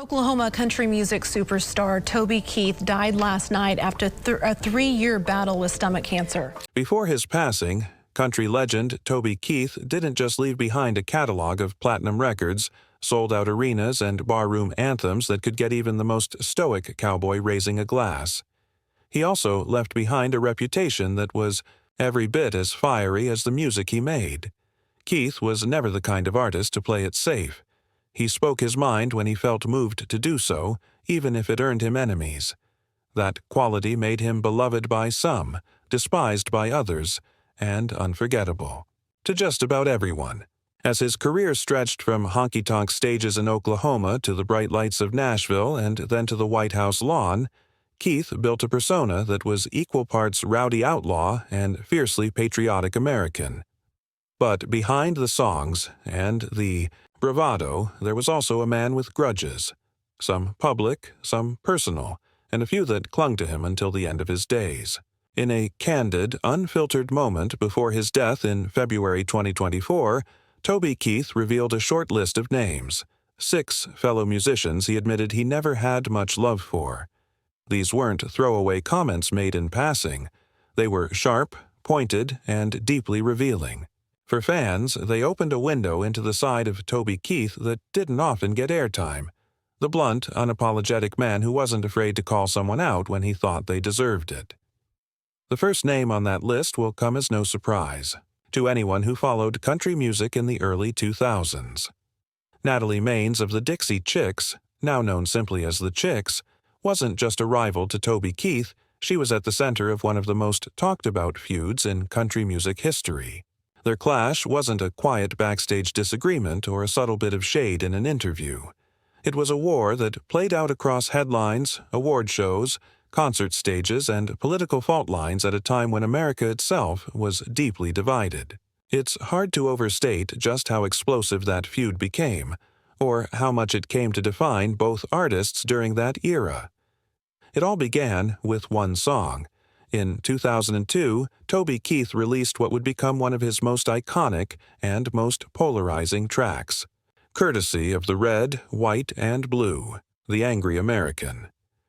Oklahoma country music superstar Toby Keith died last night after a 3-year battle with stomach cancer. Before his passing, country legend Toby Keith didn't just leave behind a catalog of platinum records, sold-out arenas, and barroom anthems that could get even the most stoic cowboy raising a glass. He also left behind a reputation that was every bit as fiery as the music he made. Keith was never the kind of artist to play it safe. He spoke his mind when he felt moved to do so, even if it earned him enemies. That quality made him beloved by some, despised by others, and unforgettable to just about everyone. As his career stretched from honky-tonk stages in Oklahoma to the bright lights of Nashville and then to the White House lawn, Keith built a persona that was equal parts rowdy outlaw and fiercely patriotic American. But behind the songs and the bravado, there was also a man with grudges, some public, some personal, and a few that clung to him until the end of his days. In a candid, unfiltered moment before his death in February 2024, Toby Keith revealed a short list of names, 6 fellow musicians he admitted he never had much love for. These weren't throwaway comments made in passing. They were sharp, pointed, and deeply revealing. For fans, they opened a window into the side of Toby Keith that didn't often get airtime, the blunt, unapologetic man who wasn't afraid to call someone out when he thought they deserved it. The first name on that list will come as no surprise to anyone who followed country music in the early 2000s. Natalie Maines of the Dixie Chicks, now known simply as the Chicks, wasn't just a rival to Toby Keith, she was at the center of one of the most talked-about feuds in country music history. Their clash wasn't a quiet backstage disagreement or a subtle bit of shade in an interview. It was a war that played out across headlines, award shows, concert stages, and political fault lines at a time when America itself was deeply divided. It's hard to overstate just how explosive that feud became, or how much it came to define both artists during that era. It all began with one song. In 2002, Toby Keith released what would become one of his most iconic and most polarizing tracks, courtesy of the Red, White, and Blue, The Angry American.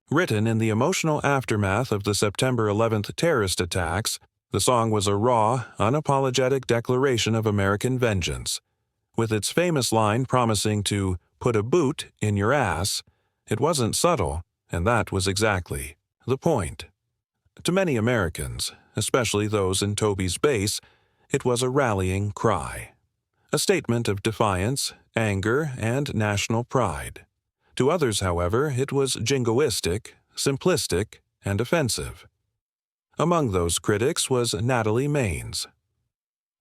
Written in the emotional aftermath of the September 11th terrorist attacks, the song was a raw, unapologetic declaration of American vengeance. With its famous line promising to put a boot in your ass, it wasn't subtle, and that was exactly the point. To many Americans, especially those in Toby's base, it was a rallying cry, a statement of defiance, anger, and national pride. To others, however, it was jingoistic, simplistic, and offensive. Among those critics was Natalie Maines.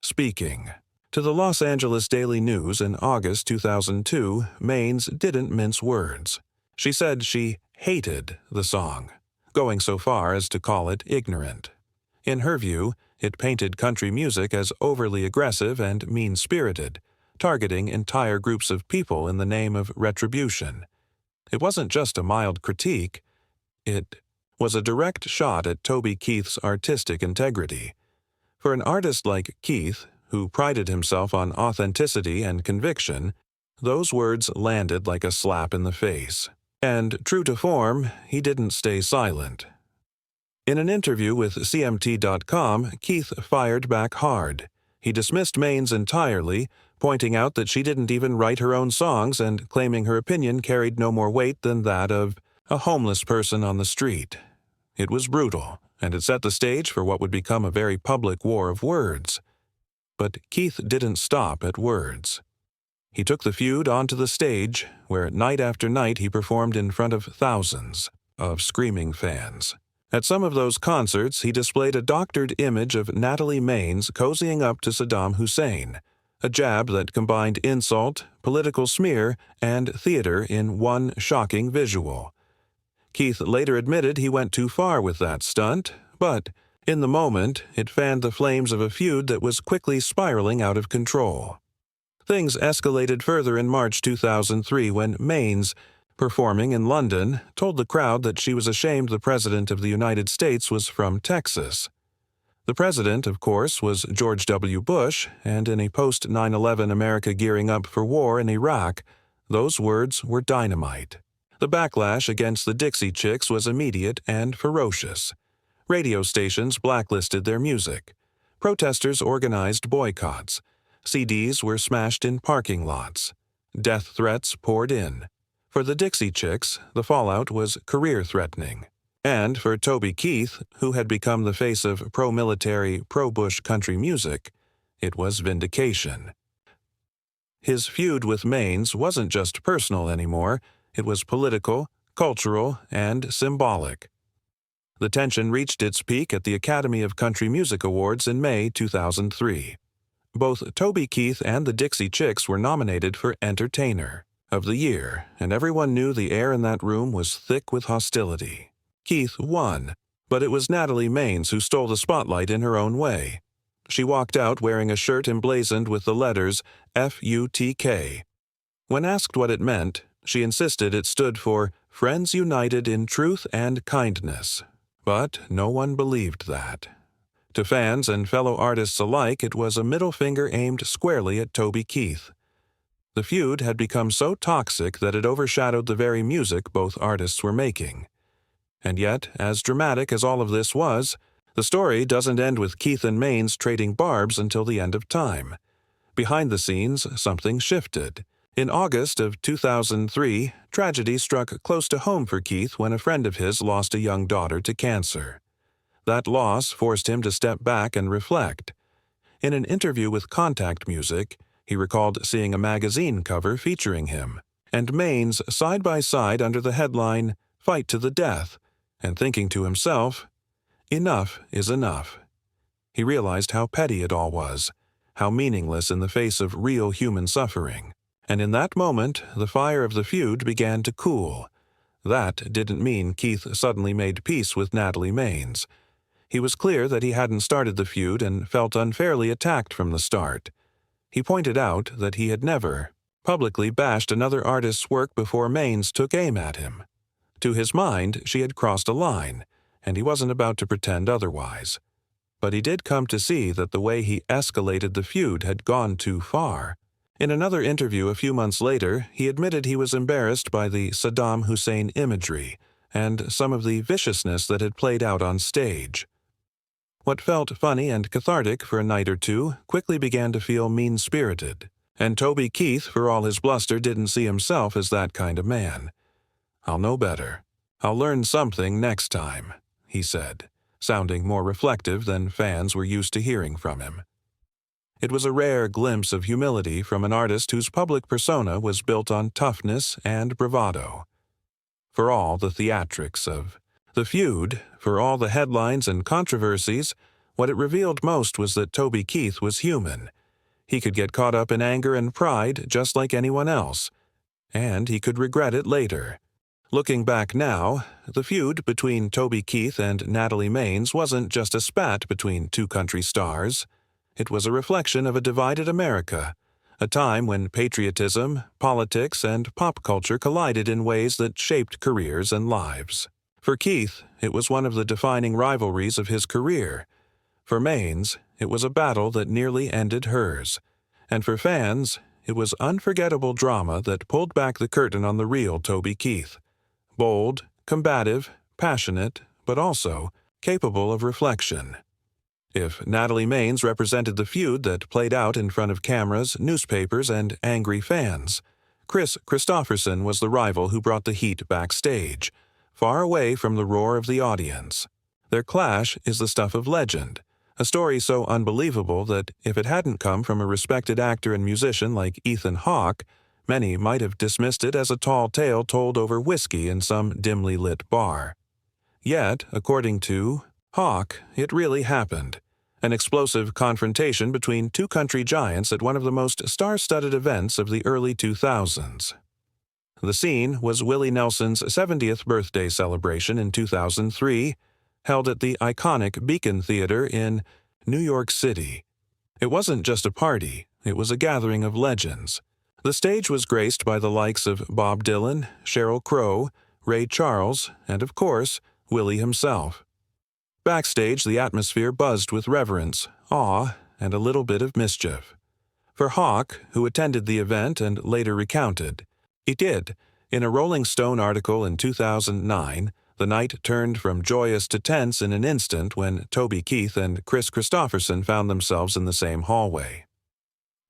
Speaking to the Los Angeles Daily News in August 2002, Maines didn't mince words. She said she hated the song, going so far as to call it ignorant. In her view, it painted country music as overly aggressive and mean-spirited, targeting entire groups of people in the name of retribution. It wasn't just a mild critique. It was a direct shot at Toby Keith's artistic integrity. For an artist like Keith, who prided himself on authenticity and conviction, those words landed like a slap in the face. And, true to form, he didn't stay silent. In an interview with CMT.com, Keith fired back hard. He dismissed Maines entirely, pointing out that she didn't even write her own songs and claiming her opinion carried no more weight than that of a homeless person on the street. It was brutal, and it set the stage for what would become a very public war of words. But Keith didn't stop at words. He took the feud onto the stage, where night after night he performed in front of thousands of screaming fans. At some of those concerts, he displayed a doctored image of Natalie Maines cozying up to Saddam Hussein, a jab that combined insult, political smear, and theater in one shocking visual. Keith later admitted he went too far with that stunt, but in the moment, it fanned the flames of a feud that was quickly spiraling out of control. Things escalated further in March 2003 when Maines, performing in London, told the crowd that she was ashamed the President of the United States was from Texas. The president, of course, was George W. Bush, and in a post-9/11 America gearing up for war in Iraq, those words were dynamite. The backlash against the Dixie Chicks was immediate and ferocious. Radio stations blacklisted their music. Protesters organized boycotts. CDs were smashed in parking lots. Death threats poured in. For the Dixie Chicks, the fallout was career-threatening. And for Toby Keith, who had become the face of pro-military, pro-Bush country music, it was vindication. His feud with Maines wasn't just personal anymore, it was political, cultural, and symbolic. The tension reached its peak at the Academy of Country Music Awards in May 2003. Both Toby Keith and the Dixie Chicks were nominated for Entertainer of the Year, and everyone knew the air in that room was thick with hostility. Keith won, but it was Natalie Maines who stole the spotlight in her own way. She walked out wearing a shirt emblazoned with the letters FUTK. When asked what it meant, she insisted it stood for Friends United in Truth and Kindness. But no one believed that. To fans and fellow artists alike, it was a middle finger aimed squarely at Toby Keith. The feud had become so toxic that it overshadowed the very music both artists were making. And yet, as dramatic as all of this was, the story doesn't end with Keith and Maines trading barbs until the end of time. Behind the scenes, something shifted. In August of 2003, tragedy struck close to home for Keith when a friend of his lost a young daughter to cancer. That loss forced him to step back and reflect. In an interview with Contact Music, he recalled seeing a magazine cover featuring him, and Maines side by side under the headline, Fight to the Death, and thinking to himself, enough is enough. He realized how petty it all was, how meaningless in the face of real human suffering. And in that moment, the fire of the feud began to cool. That didn't mean Keith suddenly made peace with Natalie Maines. He was clear that he hadn't started the feud and felt unfairly attacked from the start. He pointed out that he had never publicly bashed another artist's work before Maines took aim at him. To his mind, she had crossed a line, and he wasn't about to pretend otherwise. But he did come to see that the way he escalated the feud had gone too far. In another interview a few months later, he admitted he was embarrassed by the Saddam Hussein imagery and some of the viciousness that had played out on stage. What felt funny and cathartic for a night or two quickly began to feel mean-spirited, and Toby Keith, for all his bluster, didn't see himself as that kind of man. "I'll know better. I'll learn something next time," he said, sounding more reflective than fans were used to hearing from him. It was a rare glimpse of humility from an artist whose public persona was built on toughness and bravado. For all the theatrics of the feud, for all the headlines and controversies, what it revealed most was that Toby Keith was human. He could get caught up in anger and pride just like anyone else, and he could regret it later. Looking back now, the feud between Toby Keith and Natalie Maines wasn't just a spat between two country stars. It was a reflection of a divided America, a time when patriotism, politics, and pop culture collided in ways that shaped careers and lives. For Keith, it was one of the defining rivalries of his career. For Maines, it was a battle that nearly ended hers. And for fans, it was unforgettable drama that pulled back the curtain on the real Toby Keith. Bold, combative, passionate, but also capable of reflection. If Natalie Maines represented the feud that played out in front of cameras, newspapers, and angry fans, Chris Christopherson was the rival who brought the heat backstage, far away from the roar of the audience. Their clash is the stuff of legend, a story so unbelievable that if it hadn't come from a respected actor and musician like Ethan Hawke, many might have dismissed it as a tall tale told over whiskey in some dimly lit bar. Yet, according to Hawke, it really happened. An explosive confrontation between two country giants at one of the most star-studded events of the early 2000s. The scene was Willie Nelson's 70th birthday celebration in 2003, held at the iconic Beacon Theater in New York City. It wasn't just a party, it was a gathering of legends. The stage was graced by the likes of Bob Dylan, Sheryl Crow, Ray Charles, and of course, Willie himself. Backstage, the atmosphere buzzed with reverence, awe, and a little bit of mischief. For Hawke, who attended the event and later recounted, In a Rolling Stone article in 2009, the night turned from joyous to tense in an instant when Toby Keith and Kris Kristofferson found themselves in the same hallway.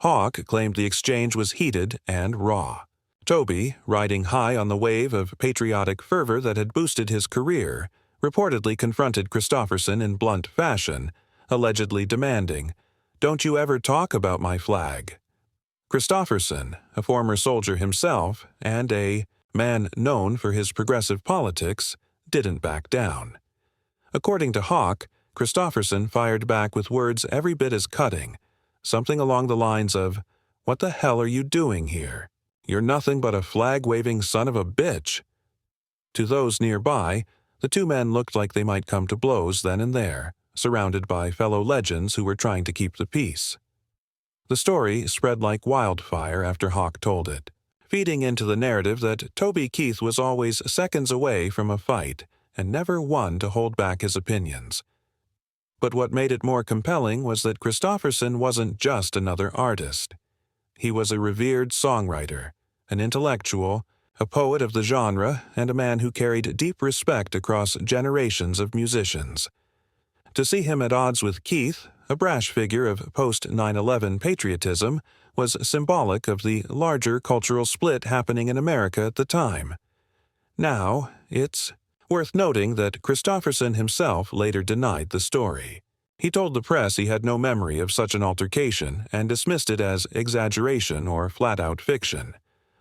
Hawk claimed the exchange was heated and raw. Toby, riding high on the wave of patriotic fervor that had boosted his career, reportedly confronted Kristofferson in blunt fashion, allegedly demanding, "Don't you ever talk about my flag?" Kristofferson, a former soldier himself and a man known for his progressive politics, didn't back down. According to Hawk, Kristofferson fired back with words every bit as cutting, something along the lines of, "What the hell are you doing here? You're nothing but a flag-waving son of a bitch." To those nearby, the two men looked like they might come to blows then and there, surrounded by fellow legends who were trying to keep the peace. The story spread like wildfire after Hawk told it, feeding into the narrative that Toby Keith was always seconds away from a fight and never one to hold back his opinions. But what made it more compelling was that Kristofferson wasn't just another artist. He was a revered songwriter, an intellectual, a poet of the genre, and a man who carried deep respect across generations of musicians. To see him at odds with Keith, a brash figure of post-9/11 patriotism, was symbolic of the larger cultural split happening in America at the time. Now, it's worth noting that Kristofferson himself later denied the story. He told the press he had no memory of such an altercation and dismissed it as exaggeration or flat-out fiction.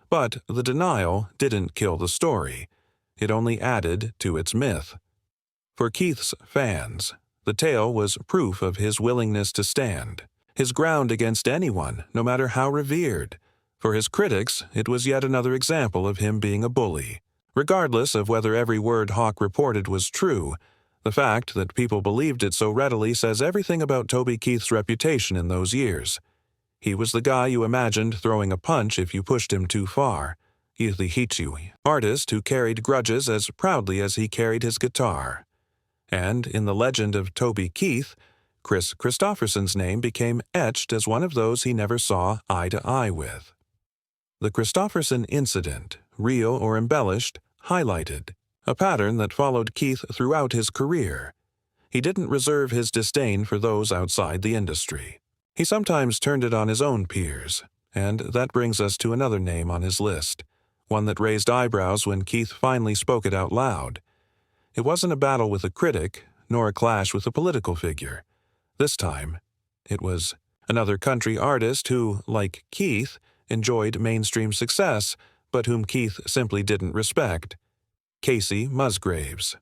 But the denial didn't kill the story. It only added to its myth. For Keith's fans, the tale was proof of his willingness to stand, his ground against anyone, no matter how revered. For his critics, it was yet another example of him being a bully. Regardless of whether every word Hawk reported was true, the fact that people believed it so readily says everything about Toby Keith's reputation in those years. He was the guy you imagined throwing a punch if you pushed him too far. Artist who carried grudges as proudly as he carried his guitar. And in the legend of Toby Keith, Kris Kristofferson's name became etched as one of those he never saw eye to eye with. The Kristofferson incident, real or embellished, highlighted a pattern that followed Keith throughout his career. He didn't reserve his disdain for those outside the industry. He sometimes turned it on his own peers, and that brings us to another name on his list, one that raised eyebrows when Keith finally spoke it out loud. It wasn't a battle with a critic, nor a clash with a political figure. This time, it was another country artist who, like Keith, enjoyed mainstream success, but whom Keith simply didn't respect. Kacey Musgraves.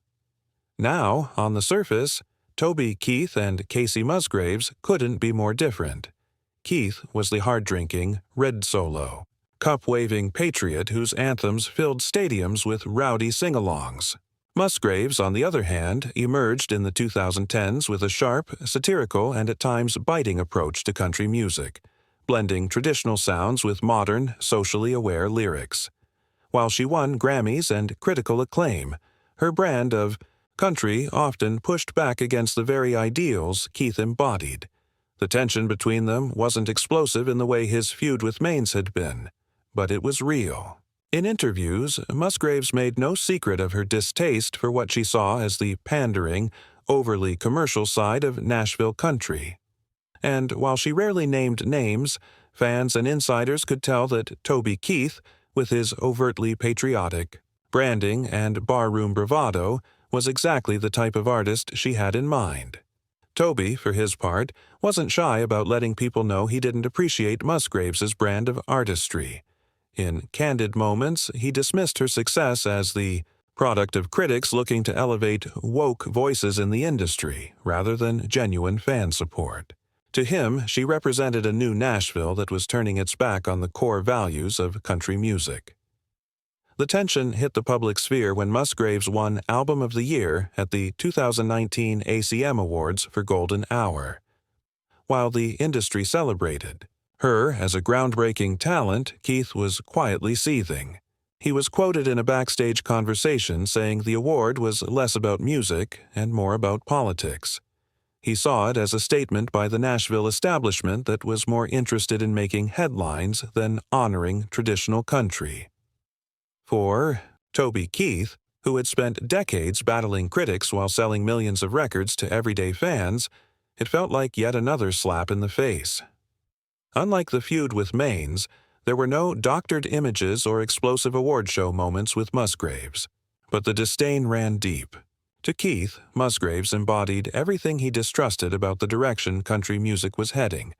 Now, on the surface, Toby Keith and Kacey Musgraves couldn't be more different. Keith was the hard-drinking, red solo, cup-waving patriot whose anthems filled stadiums with rowdy sing-alongs. Musgraves, on the other hand, emerged in the 2010s with a sharp, satirical, and at times biting approach to country music, blending traditional sounds with modern, socially aware lyrics. While she won Grammys and critical acclaim, her brand of country often pushed back against the very ideals Keith embodied. The tension between them wasn't explosive in the way his feud with Maines had been, but it was real. In interviews, Musgraves made no secret of her distaste for what she saw as the pandering, overly commercial side of Nashville country. And while she rarely named names, fans and insiders could tell that Toby Keith, with his overtly patriotic branding and barroom bravado, was exactly the type of artist she had in mind. Toby, for his part, wasn't shy about letting people know he didn't appreciate Musgraves's brand of artistry. In candid moments, he dismissed her success as the product of critics looking to elevate woke voices in the industry, rather than genuine fan support. To him, she represented a new Nashville that was turning its back on the core values of country music. The tension hit the public sphere when Musgraves won Album of the Year at the 2019 ACM Awards for Golden Hour. While the industry celebrated her as a groundbreaking talent, Keith was quietly seething. He was quoted in a backstage conversation saying the award was less about music and more about politics. He saw it as a statement by the Nashville establishment that was more interested in making headlines than honoring traditional country. For Toby Keith, who had spent decades battling critics while selling millions of records to everyday fans, it felt like yet another slap in the face. Unlike the feud with Maines, there were no doctored images or explosive award show moments with Musgraves. But the disdain ran deep. To Keith, Musgraves embodied everything he distrusted about the direction country music was heading: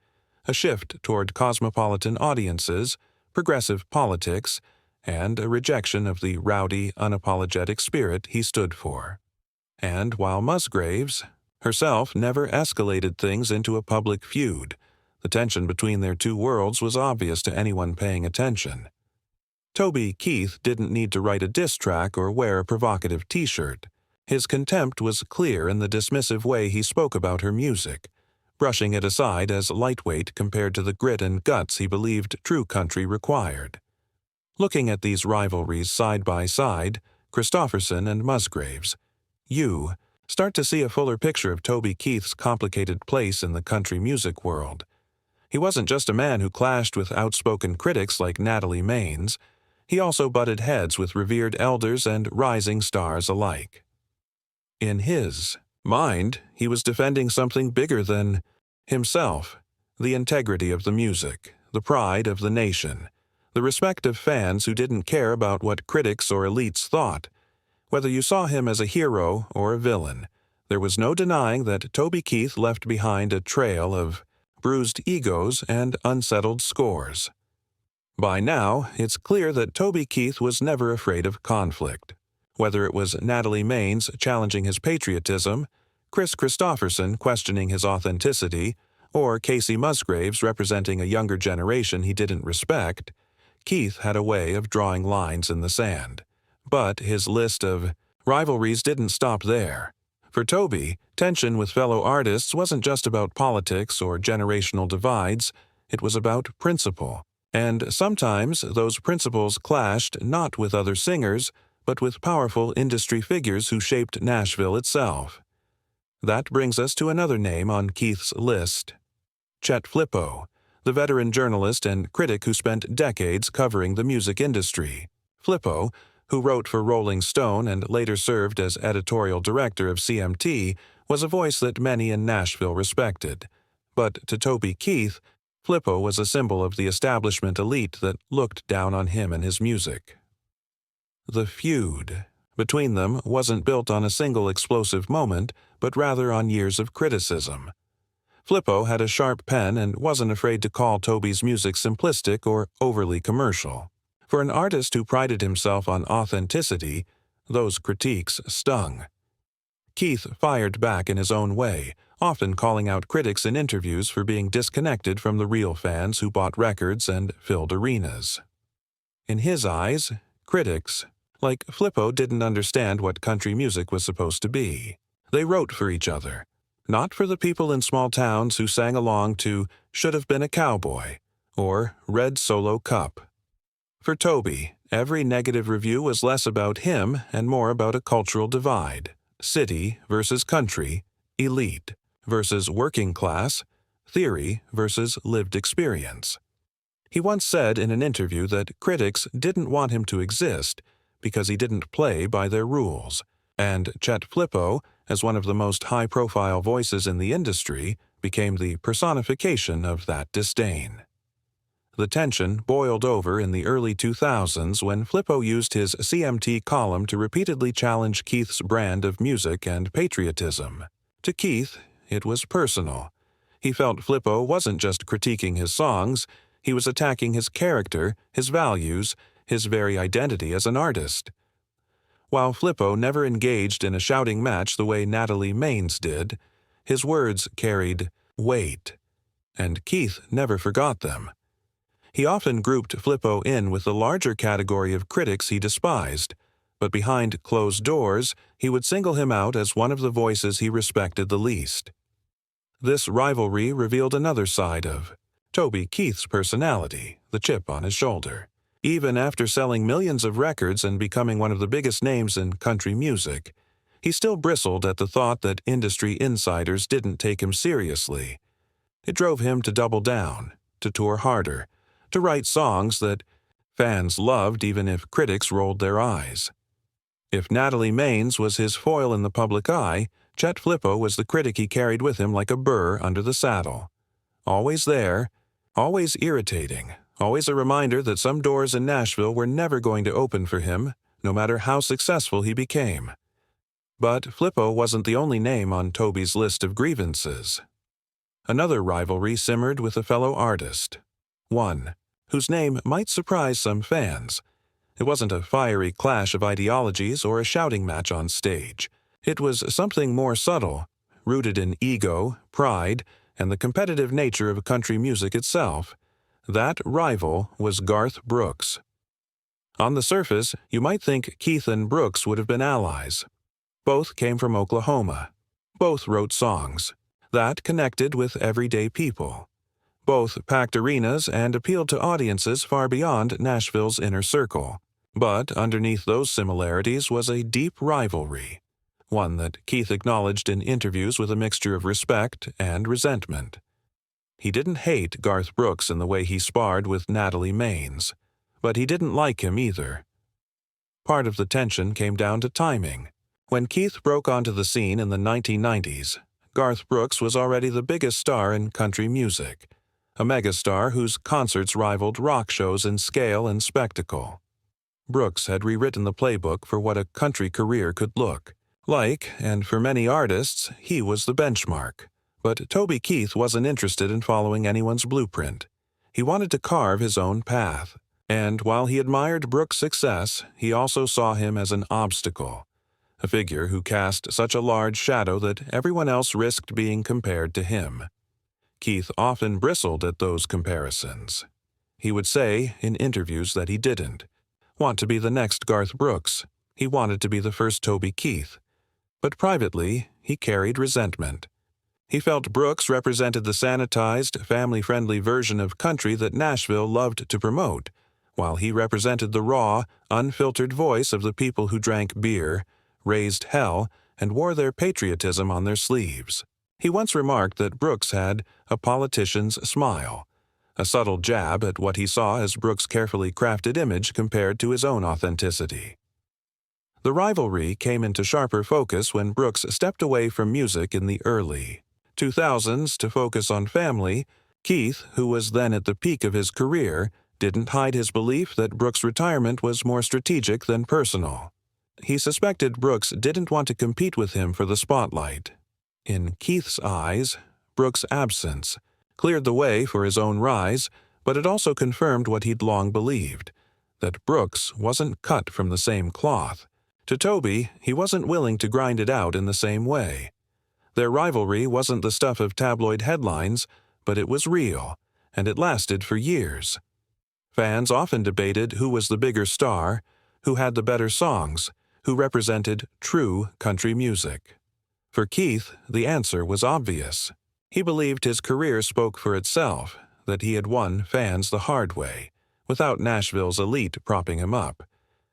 a shift toward cosmopolitan audiences, progressive politics, and a rejection of the rowdy, unapologetic spirit he stood for. And while Musgraves herself never escalated things into a public feud, the tension between their two worlds was obvious to anyone paying attention. Toby Keith didn't need to write a diss track or wear a provocative t-shirt. His contempt was clear in the dismissive way he spoke about her music, brushing it aside as lightweight compared to the grit and guts he believed true country required. Looking at these rivalries side by side, Christopherson and Musgraves, you start to see a fuller picture of Toby Keith's complicated place in the country music world. He wasn't just a man who clashed with outspoken critics like Natalie Maines. He also butted heads with revered elders and rising stars alike. In his mind, he was defending something bigger than himself: the integrity of the music, the pride of the nation, the respect of fans who didn't care about what critics or elites thought. Whether you saw him as a hero or a villain, there was no denying that Toby Keith left behind a trail of bruised egos and unsettled scores. By now, it's clear that Toby Keith was never afraid of conflict. Whether it was Natalie Maines challenging his patriotism, Chris Christopherson questioning his authenticity, or Casey Musgraves representing a younger generation he didn't respect, Keith had a way of drawing lines in the sand. But his list of rivalries didn't stop there. For Toby, tension with fellow artists wasn't just about politics or generational divides, it was about principle. And sometimes those principles clashed not with other singers, but with powerful industry figures who shaped Nashville itself. That brings us to another name on Keith's list: Chet Flippo, the veteran journalist and critic who spent decades covering the music industry. Flippo, who wrote for Rolling Stone and later served as editorial director of CMT, was a voice that many in Nashville respected. But to Toby Keith, Flippo was a symbol of the establishment elite that looked down on him and his music. The feud between them wasn't built on a single explosive moment, but rather on years of criticism. Flippo had a sharp pen and wasn't afraid to call Toby's music simplistic or overly commercial. For an artist who prided himself on authenticity, those critiques stung. Keith fired back in his own way, often calling out critics in interviews for being disconnected from the real fans who bought records and filled arenas. In his eyes, critics, like Flippo, didn't understand what country music was supposed to be. They wrote for each other, not for the people in small towns who sang along to "Should Have Been a Cowboy" or "Red Solo Cup." For Toby, every negative review was less about him and more about a cultural divide: city versus country, elite versus working class, theory versus lived experience. He once said in an interview that critics didn't want him to exist because he didn't play by their rules, and Chet Flippo, as one of the most high-profile voices in the industry, became the personification of that disdain. The tension boiled over in the early 2000s when Flippo used his CMT column to repeatedly challenge Keith's brand of music and patriotism. To Keith, it was personal. He felt Flippo wasn't just critiquing his songs, he was attacking his character, his values, his very identity as an artist. While Flippo never engaged in a shouting match the way Natalie Maines did, his words carried weight, and Keith never forgot them. He often grouped Flippo in with the larger category of critics he despised, but behind closed doors, he would single him out as one of the voices he respected the least. This rivalry revealed another side of Toby Keith's personality, the chip on his shoulder. Even after selling millions of records and becoming one of the biggest names in country music, he still bristled at the thought that industry insiders didn't take him seriously. It drove him to double down, to tour harder, to write songs that Fans loved even if critics rolled their eyes. If Natalie Maines was his foil in the public eye, Chet Flippo was the critic he carried with him like a burr under the saddle. Always there, always irritating, always a reminder that some doors in Nashville were never going to open for him, no matter how successful he became. But Flippo wasn't the only name on Toby's list of grievances. Another rivalry simmered with a fellow artist. One, whose name might surprise some fans. It wasn't a fiery clash of ideologies or a shouting match on stage. It was something more subtle, rooted in ego, pride, and the competitive nature of country music itself. That rival was Garth Brooks. On the surface, you might think Keith and Brooks would have been allies. Both came from Oklahoma. Both wrote songs that connected with everyday people. Both packed arenas and appealed to audiences far beyond Nashville's inner circle. But underneath those similarities was a deep rivalry, one that Keith acknowledged in interviews with a mixture of respect and resentment. He didn't hate Garth Brooks in the way he sparred with Natalie Maines, but he didn't like him either. Part of the tension came down to timing. When Keith broke onto the scene in the 1990s, Garth Brooks was already the biggest star in country music, a megastar whose concerts rivaled rock shows in scale and spectacle. Brooks had rewritten the playbook for what a country career could look like, and for many artists, he was the benchmark. But Toby Keith wasn't interested in following anyone's blueprint. He wanted to carve his own path, and while he admired Brooks' success, he also saw him as an obstacle, a figure who cast such a large shadow that everyone else risked being compared to him. Keith often bristled at those comparisons. He would say in interviews that he didn't want to be the next Garth Brooks. He wanted to be the first Toby Keith. But privately, he carried resentment. He felt Brooks represented the sanitized, family-friendly version of country that Nashville loved to promote, while he represented the raw, unfiltered voice of the people who drank beer, raised hell, and wore their patriotism on their sleeves. He once remarked that Brooks had a politician's smile, a subtle jab at what he saw as Brooks' carefully crafted image compared to his own authenticity. The rivalry came into sharper focus when Brooks stepped away from music in the early 2000s to focus on family. Keith, who was then at the peak of his career, didn't hide his belief that Brooks' retirement was more strategic than personal. He suspected Brooks didn't want to compete with him for the spotlight. In Keith's eyes, Brooks' absence cleared the way for his own rise, but it also confirmed what he'd long believed, that Brooks wasn't cut from the same cloth. To Toby, he wasn't willing to grind it out in the same way. Their rivalry wasn't the stuff of tabloid headlines, but it was real, and it lasted for years. Fans often debated who was the bigger star, who had the better songs, who represented true country music. For Keith, the answer was obvious. He believed his career spoke for itself, that he had won fans the hard way, without Nashville's elite propping him up.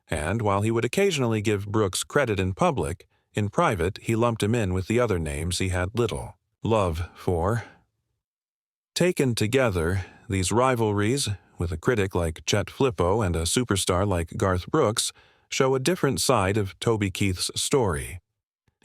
And while he would occasionally give Brooks credit in public, in private he lumped him in with the other names he had little love for. Taken together, these rivalries, with a critic like Chet Flippo and a superstar like Garth Brooks, show a different side of Toby Keith's story.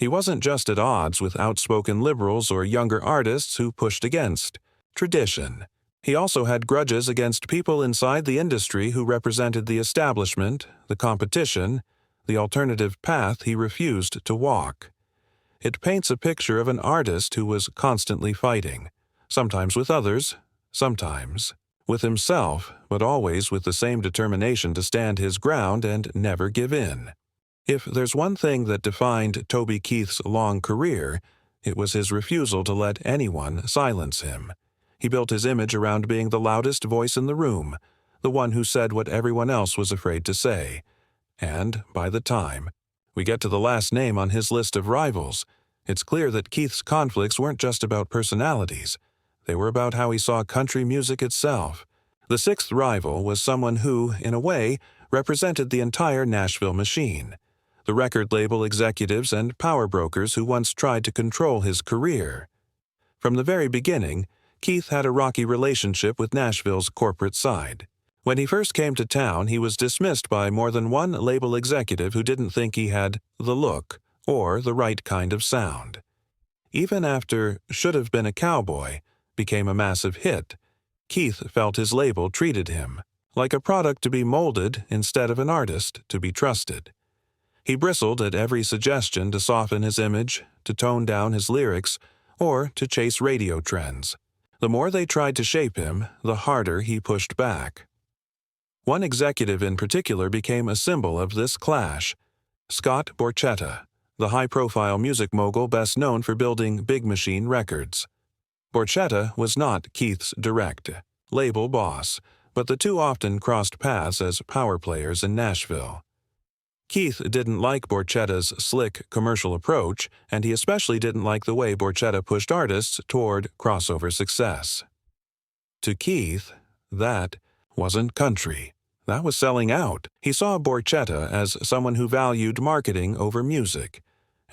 He wasn't just at odds with outspoken liberals or younger artists who pushed against tradition. He also had grudges against people inside the industry who represented the establishment, the competition, the alternative path he refused to walk. It paints a picture of an artist who was constantly fighting, sometimes with others, sometimes with himself, but always with the same determination to stand his ground and never give in. If there's one thing that defined Toby Keith's long career, it was his refusal to let anyone silence him. He built his image around being the loudest voice in the room, the one who said what everyone else was afraid to say. And, by the time we get to the last name on his list of rivals, it's clear that Keith's conflicts weren't just about personalities. They were about how he saw country music itself. The sixth rival was someone who, in a way, represented the entire Nashville machine. The record label executives and power brokers who once tried to control his career. From the very beginning, Keith had a rocky relationship with Nashville's corporate side. When he first came to town, he was dismissed by more than one label executive who didn't think he had the look or the right kind of sound. Even after Should Have Been a Cowboy became a massive hit, Keith felt his label treated him like a product to be molded instead of an artist to be trusted. He bristled at every suggestion to soften his image, to tone down his lyrics, or to chase radio trends. The more they tried to shape him, the harder he pushed back. One executive in particular became a symbol of this clash: Scott Borchetta, the high-profile music mogul best known for building Big Machine Records. Borchetta was not Keith's direct label boss, but the two often crossed paths as power players in Nashville. Keith didn't like Borchetta's slick commercial approach, and he especially didn't like the way Borchetta pushed artists toward crossover success. To Keith, that wasn't country. That was selling out. He saw Borchetta as someone who valued marketing over music,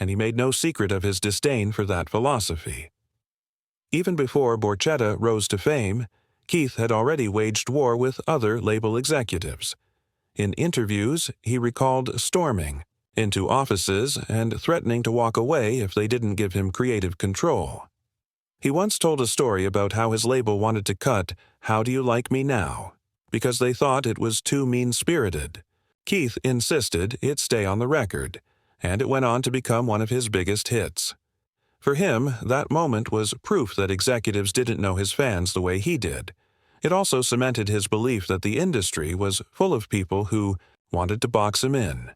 and he made no secret of his disdain for that philosophy. Even before Borchetta rose to fame, Keith had already waged war with other label executives. In interviews, he recalled storming into offices and threatening to walk away if they didn't give him creative control. He once told a story about how his label wanted to cut How Do You Like Me Now because they thought it was too mean-spirited. Keith insisted it stay on the record, and it went on to become one of his biggest hits. For him, that moment was proof that executives didn't know his fans the way he did. It also cemented his belief that the industry was full of people who wanted to box him in.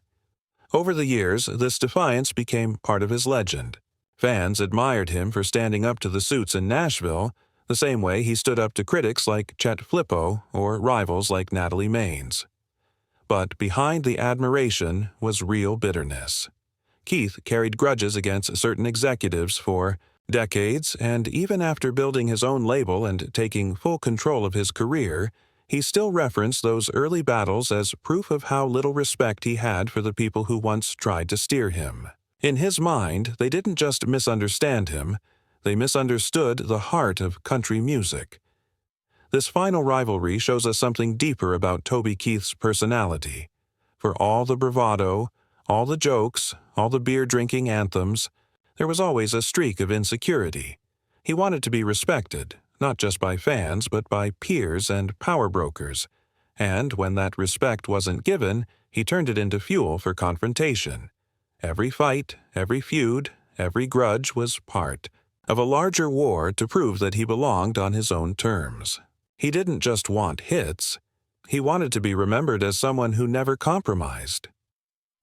Over the years, this defiance became part of his legend. Fans admired him for standing up to the suits in Nashville, the same way he stood up to critics like Chet Flippo or rivals like Natalie Maines. But behind the admiration was real bitterness. Keith carried grudges against certain executives for decades, and even after building his own label and taking full control of his career, he still referenced those early battles as proof of how little respect he had for the people who once tried to steer him. In his mind, they didn't just misunderstand him, they misunderstood the heart of country music. This final rivalry shows us something deeper about Toby Keith's personality. For all the bravado, all the jokes, all the beer-drinking anthems, there was always a streak of insecurity. He wanted to be respected, not just by fans, but by peers and power brokers. And when that respect wasn't given, he turned it into fuel for confrontation. Every fight, every feud, every grudge was part of a larger war to prove that he belonged on his own terms. He didn't just want hits. He wanted to be remembered as someone who never compromised.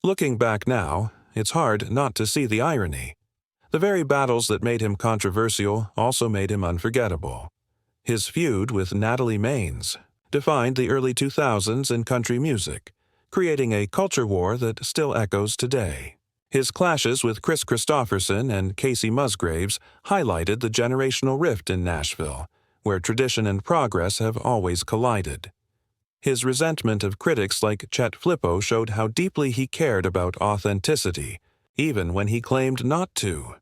Looking back now, it's hard not to see the irony. The very battles that made him controversial also made him unforgettable. His feud with Natalie Maines defined the early 2000s in country music, creating a culture war that still echoes today. His clashes with Chris Christopherson and Casey Musgraves highlighted the generational rift in Nashville, where tradition and progress have always collided. His resentment of critics like Chet Flippo showed how deeply he cared about authenticity, even when he claimed not to.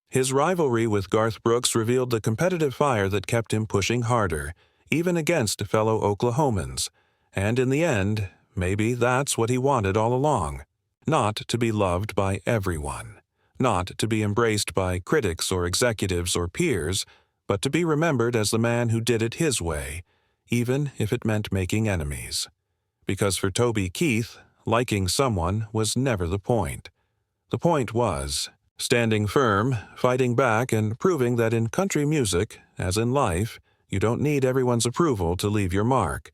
His rivalry with Garth Brooks revealed the competitive fire that kept him pushing harder, even against fellow Oklahomans. And in the end, maybe that's what he wanted all along. Not to be loved by everyone. Not to be embraced by critics or executives or peers, but to be remembered as the man who did it his way, even if it meant making enemies. Because for Toby Keith, liking someone was never the point. The point was standing firm, fighting back, and proving that in country music, as in life, you don't need everyone's approval to leave your mark.